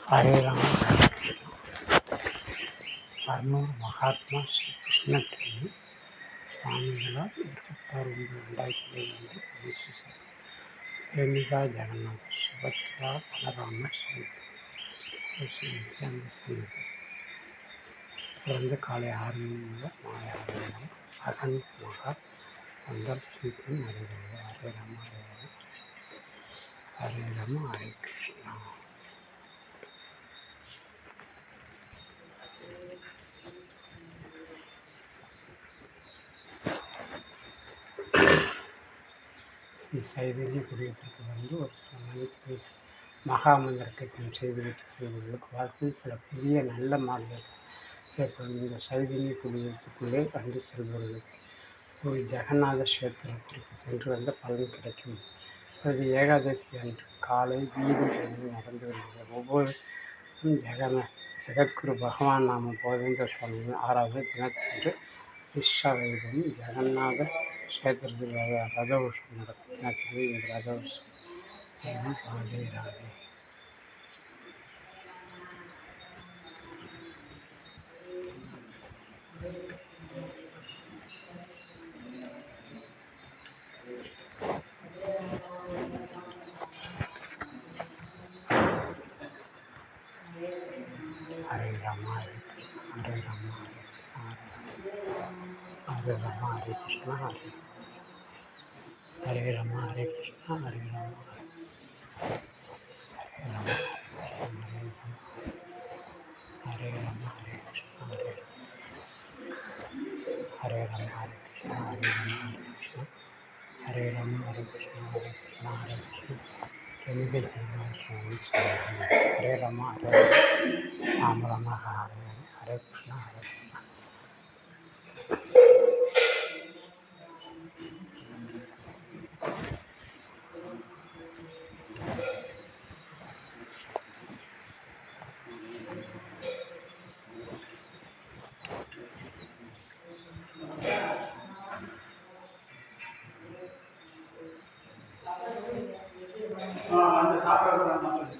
ஹரே ராம அறுநூறு மகாத்மா ஸ்ரீ கிருஷ்ணகிரி சுவாமிகளால் 26/9/2022 பதிவு செய்தார். பிரேமிகா ஜெகநாதர் சுபத்ரா பலராமர் நித்யானந்த சன்னதி தொடர்ந்து காலை 6 மணி முதல் மாலை 6 மணி வரை அகண்ட் மகா வந்தால் கீர்த்தனம் நடைபெறுகிறது. ஹரே ராம ஹரே ராம ஹரே கிருஷ்ணா. சைதன்ய குடியேற்றத்துக்கு வந்து ஒரு சில மனிதர்கள் மகாமந்திரத்தை செய்துவிட்டு செல்வர்களுக்கு வாழ்க்கை பல புதிய நல்ல மாறுதல் ஏற்படும். இந்த சைதன்ய குடியேற்றத்துக்குள்ளே வந்து செல்பவர்களுக்கு ஒரு ஜெகநாத கஷேத்திரத்திற்கு சென்று வந்த பலன் கிடைக்கும். அது ஏகாதசி அன்று காலை வீடு நடந்து வருகிறது. ஒவ்வொரு ஜெகத்குரு பகவான் நாம போதேந்திர சுவாமியின் 6வது தினத்தன்று விஸ்வவைபம் ஜெகநாத கஷேத்திரத்தில் ரதோஷம் நடக்கும். தினத்திலே இந்த ரதோஷம் ராதே ராதே. ஹரே ராம ஹரே ராம ஹரே ராம ஹரே கிருஷ்ணா ஹரே ராம ஹரே கிருஷ்ணா ஹரே ராம ஹரே ராம ஹரே ராம ஹரே கிருஷ்ணா ஹரே ராம ஹரே கிருஷ்ணா ஹரே ராம ஹரே கிருஷ்ணா ஹரே ராம ஹரே கிருஷ்ணா ஹரே கிருஷ்ணா ஹரே கிருஷ்ணா. பிரேமிகா ஜெகநாத சுவாமி ஹரே ராம ஹரே ராம ராம ஹரே ஹரே கிருஷ்ணா ஹரே கிருஷ்ணா. அந்த சாப்பிட்றது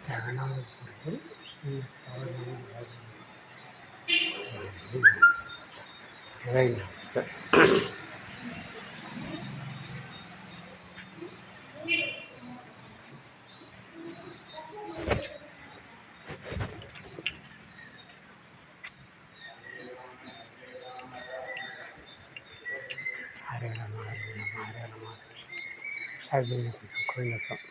ஜெகநாதபுரத்தில் ஸ்ரீ இறைநாமத்தில் ஹரே ராம ஹரே ராம ஹரே ராம சைதன்ய கோயிலுக்கும்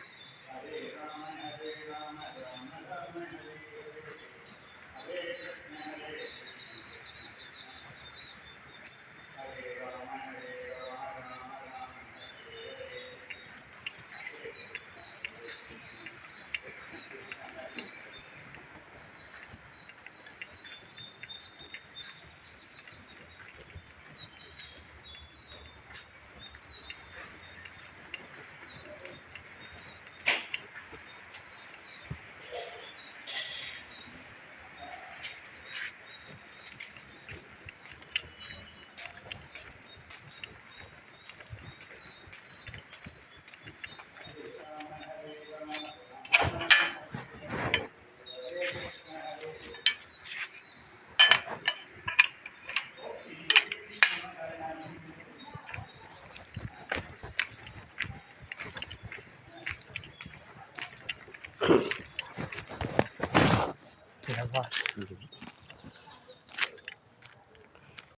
சிறப்பாக